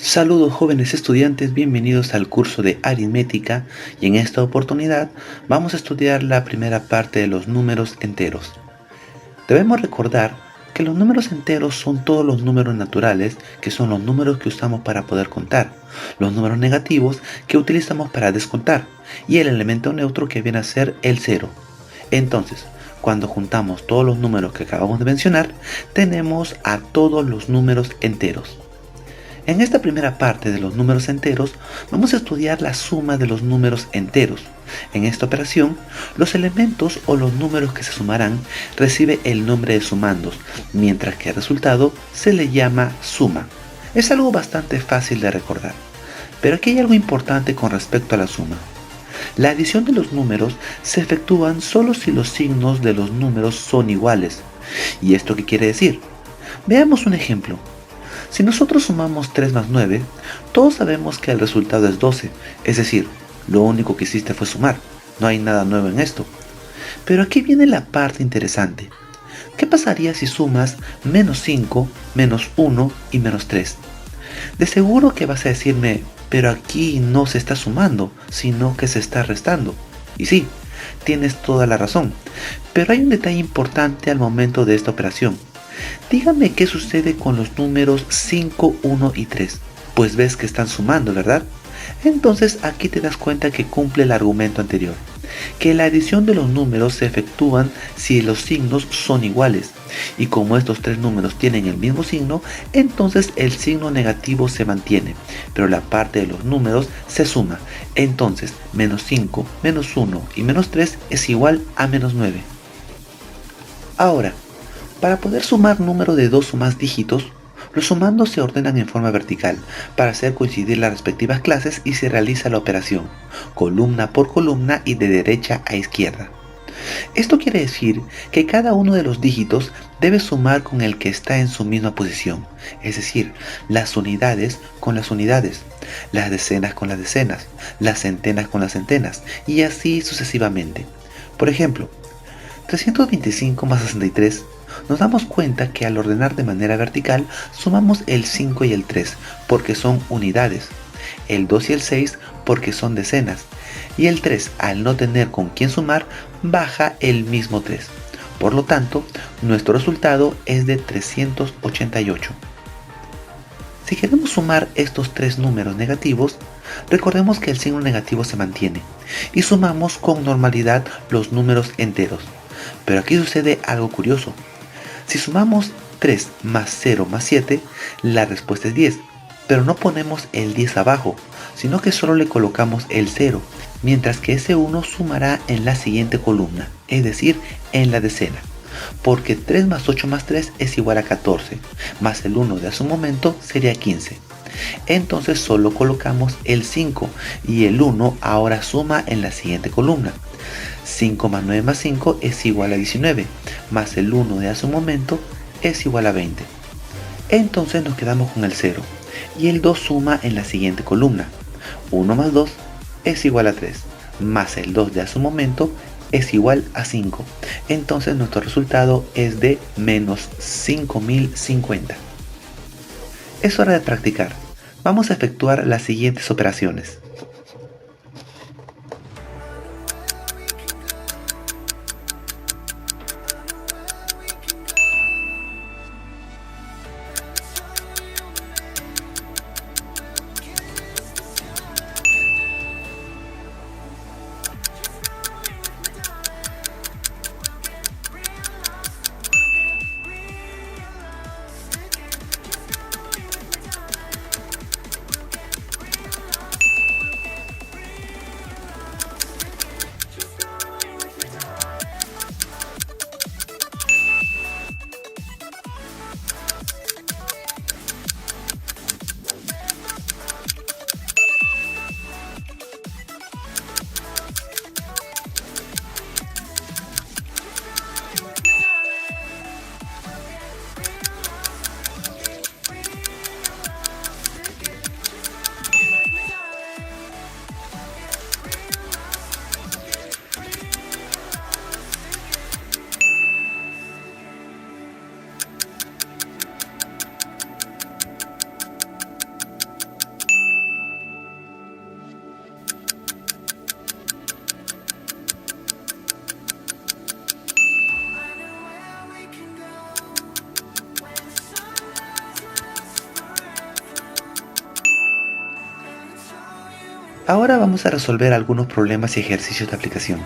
Saludos jóvenes estudiantes, bienvenidos al curso de aritmética y en esta oportunidad vamos a estudiar la primera parte de los números enteros. Debemos recordar que los números enteros son todos los números naturales, que son los números que usamos para poder contar, los números negativos que utilizamos para descontar y el elemento neutro que viene a ser el cero. Entonces, cuando juntamos todos los números que acabamos de mencionar, tenemos a todos los números enteros. En esta primera parte de los números enteros vamos a estudiar la suma de los números enteros. En esta operación, los elementos o los números que se sumarán recibe el nombre de sumandos, mientras que el resultado se le llama suma. Es algo bastante fácil de recordar, pero aquí hay algo importante con respecto a la suma. La adición de los números se efectúan solo si los signos de los números son iguales. ¿Y esto qué quiere decir? Veamos un ejemplo. Si nosotros sumamos 3 más 9, todos sabemos que el resultado es 12, es decir, lo único que hiciste fue sumar, no hay nada nuevo en esto. Pero aquí viene la parte interesante. ¿Qué pasaría si sumas menos 5, menos 1 y menos 3? De seguro que vas a decirme, pero aquí no se está sumando, sino que se está restando. Y sí, tienes toda la razón, pero hay un detalle importante al momento de esta operación. Dígame qué sucede con los números 5, 1 y 3. Pues ves que están sumando, ¿verdad? Entonces aquí te das cuenta que cumple el argumento anterior, que la adición de los números se efectúan si los signos son iguales. Y como estos tres números tienen el mismo signo, entonces el signo negativo se mantiene, pero la parte de los números se suma. Entonces, menos 5, menos 1 y menos 3 es igual a menos 9. Ahora, para poder sumar número de dos o más dígitos, los sumandos se ordenan en forma vertical para hacer coincidir las respectivas clases y se realiza la operación, columna por columna y de derecha a izquierda. Esto quiere decir que cada uno de los dígitos debe sumar con el que está en su misma posición, es decir, las unidades con las unidades, las decenas con las decenas, las centenas con las centenas y así sucesivamente. Por ejemplo, 325 más 63, nos damos cuenta que al ordenar de manera vertical sumamos el 5 y el 3 porque son unidades, el 2 y el 6 porque son decenas, y el 3 al no tener con quién sumar baja el mismo 3. Por lo tanto, nuestro resultado es de 388. Si queremos sumar estos tres números negativos, recordemos que el signo negativo se mantiene y sumamos con normalidad los números enteros. Pero aquí sucede algo curioso. Si sumamos 3 más 0 más 7, la respuesta es 10, pero no ponemos el 10 abajo, sino que solo le colocamos el 0, mientras que ese 1 sumará en la siguiente columna, es decir, en la decena, porque 3 más 8 más 3 es igual a 14, más el 1 de hace un momento sería 15. Entonces solo colocamos el 5 y el 1 ahora suma en la siguiente columna. 5 más 9 más 5 es igual a 19, más el 1 de hace un momento es igual a 20. Entonces nos quedamos con el 0, y el 2 suma en la siguiente columna. 1 más 2 es igual a 3, más el 2 de hace un momento es igual a 5. Entonces nuestro resultado es de menos 5050. Es hora de practicar. Vamos a efectuar las siguientes operaciones. Ahora vamos a resolver algunos problemas y ejercicios de aplicación.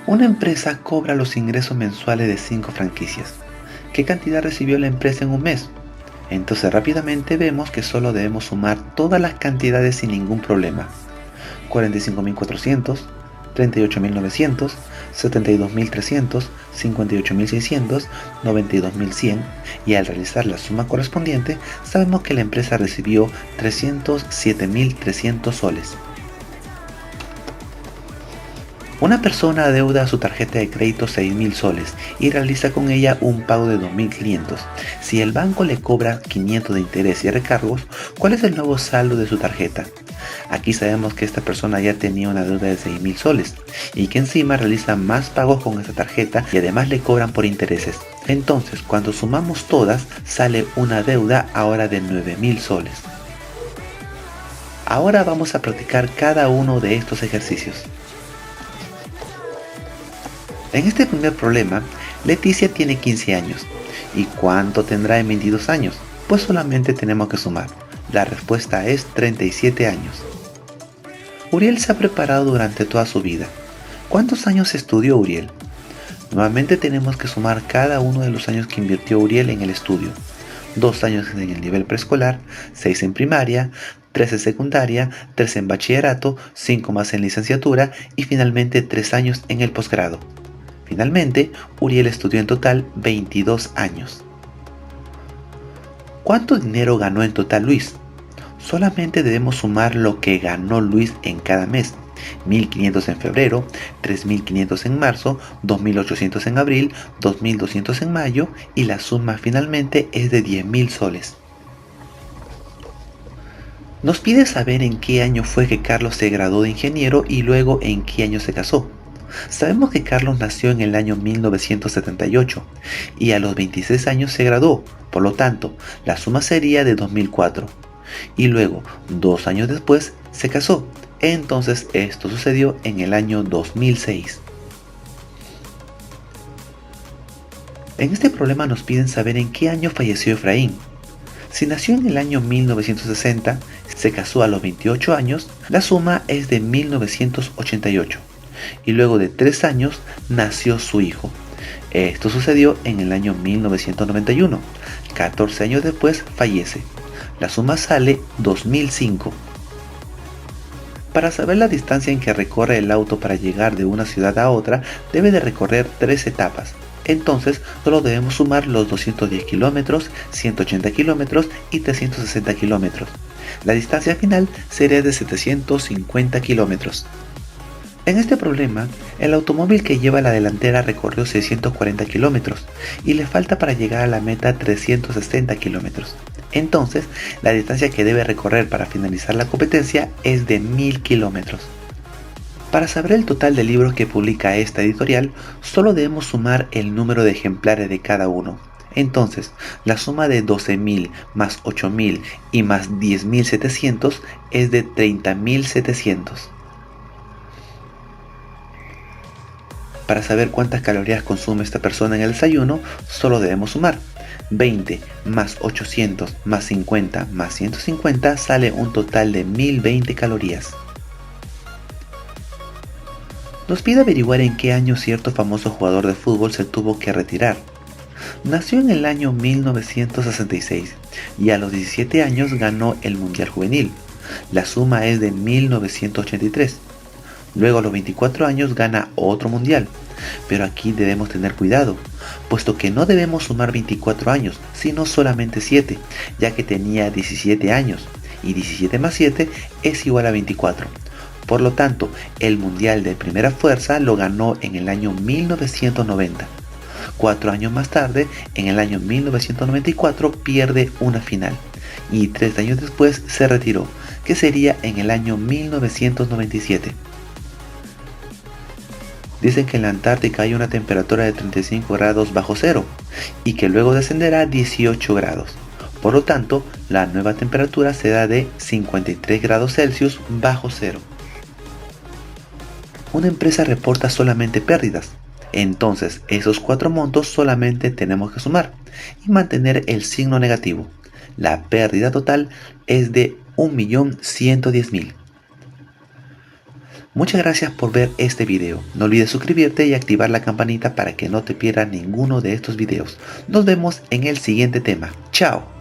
Una empresa cobra los ingresos mensuales de 5 franquicias. ¿Qué cantidad recibió la empresa en un mes? Entonces rápidamente vemos que solo debemos sumar todas las cantidades sin ningún problema. 45.400, 38.900, 72.300, 58.600, 92.100 y al realizar la suma correspondiente sabemos que la empresa recibió 307.300 soles. Una persona adeuda a su tarjeta de crédito 6.000 soles y realiza con ella un pago de 2.500. Si el banco le cobra 500 de interés y recargos, ¿cuál es el nuevo saldo de su tarjeta? Aquí sabemos que esta persona ya tenía una deuda de 6.000 soles y que encima realiza más pagos con esta tarjeta y además le cobran por intereses. Entonces, cuando sumamos todas, sale una deuda ahora de 9.000 soles. Ahora vamos a practicar cada uno de estos ejercicios. En este primer problema, Leticia tiene 15 años. ¿Y cuánto tendrá en 22 años? Pues solamente tenemos que sumar. La respuesta es 37 años. Uriel se ha preparado durante toda su vida. ¿Cuántos años estudió Uriel? Nuevamente tenemos que sumar cada uno de los años que invirtió Uriel en el estudio. 2 años en el nivel preescolar, 6 en primaria, 3 en secundaria, 3 en bachillerato, 5 más en licenciatura y finalmente 3 años en el posgrado. Finalmente, Uriel estudió en total 22 años. ¿Cuánto dinero ganó en total Luis? Solamente debemos sumar lo que ganó Luis en cada mes. 1.500 en febrero, 3.500 en marzo, 2.800 en abril, 2.200 en mayo y la suma finalmente es de 10.000 soles. Nos pide saber en qué año fue que Carlos se graduó de ingeniero y luego en qué año se casó. Sabemos que Carlos nació en el año 1978 y a los 26 años se graduó, por lo tanto, la suma sería de 2004. Y luego, 2 años después, se casó. Entonces esto sucedió en el año 2006. En este problema nos piden saber en qué año falleció Efraín. Si nació en el año 1960, se casó a los 28 años, la suma es de 1988. Y luego de 3 años nació su hijo. Esto sucedió en el año 1991. 14 años después fallece. La suma sale 2005. Para saber la distancia en que recorre el auto para llegar de una ciudad a otra, debe de recorrer 3 etapas. Entonces, solo debemos sumar los 210 kilómetros, 180 kilómetros y 360 kilómetros. La distancia final sería de 750 kilómetros. En este problema, el automóvil que lleva la delantera recorrió 640 kilómetros y le falta para llegar a la meta 360 kilómetros. Entonces, la distancia que debe recorrer para finalizar la competencia es de 1.000 kilómetros. Para saber el total de libros que publica esta editorial, solo debemos sumar el número de ejemplares de cada uno. Entonces, la suma de 12.000 más 8.000 y más 10.700 es de 30.700. Para saber cuántas calorías consume esta persona en el desayuno, solo debemos sumar. 20 más 800 más 50 más 150 sale un total de 1020 calorías. Nos pide averiguar en qué año cierto famoso jugador de fútbol se tuvo que retirar. Nació en el año 1966 y a los 17 años ganó el Mundial Juvenil. La suma es de 1983. Luego a los 24 años gana otro mundial, pero aquí debemos tener cuidado, puesto que no debemos sumar 24 años, sino solamente 7, ya que tenía 17 años, y 17 más 7 es igual a 24. Por lo tanto, el mundial de primera fuerza lo ganó en el año 1990. 4 años más tarde, en el año 1994, pierde una final, y 3 años después se retiró, que sería en el año 1997. Dicen que en la Antártica hay una temperatura de 35 grados bajo cero y que luego descenderá a 18 grados. Por lo tanto, la nueva temperatura será de 53 grados Celsius bajo cero. Una empresa reporta solamente pérdidas. Entonces, esos 4 montos solamente tenemos que sumar y mantener el signo negativo. La pérdida total es de 1.110.000. Muchas gracias por ver este video. No olvides suscribirte y activar la campanita para que no te pierdas ninguno de estos videos. Nos vemos en el siguiente tema. ¡Chao!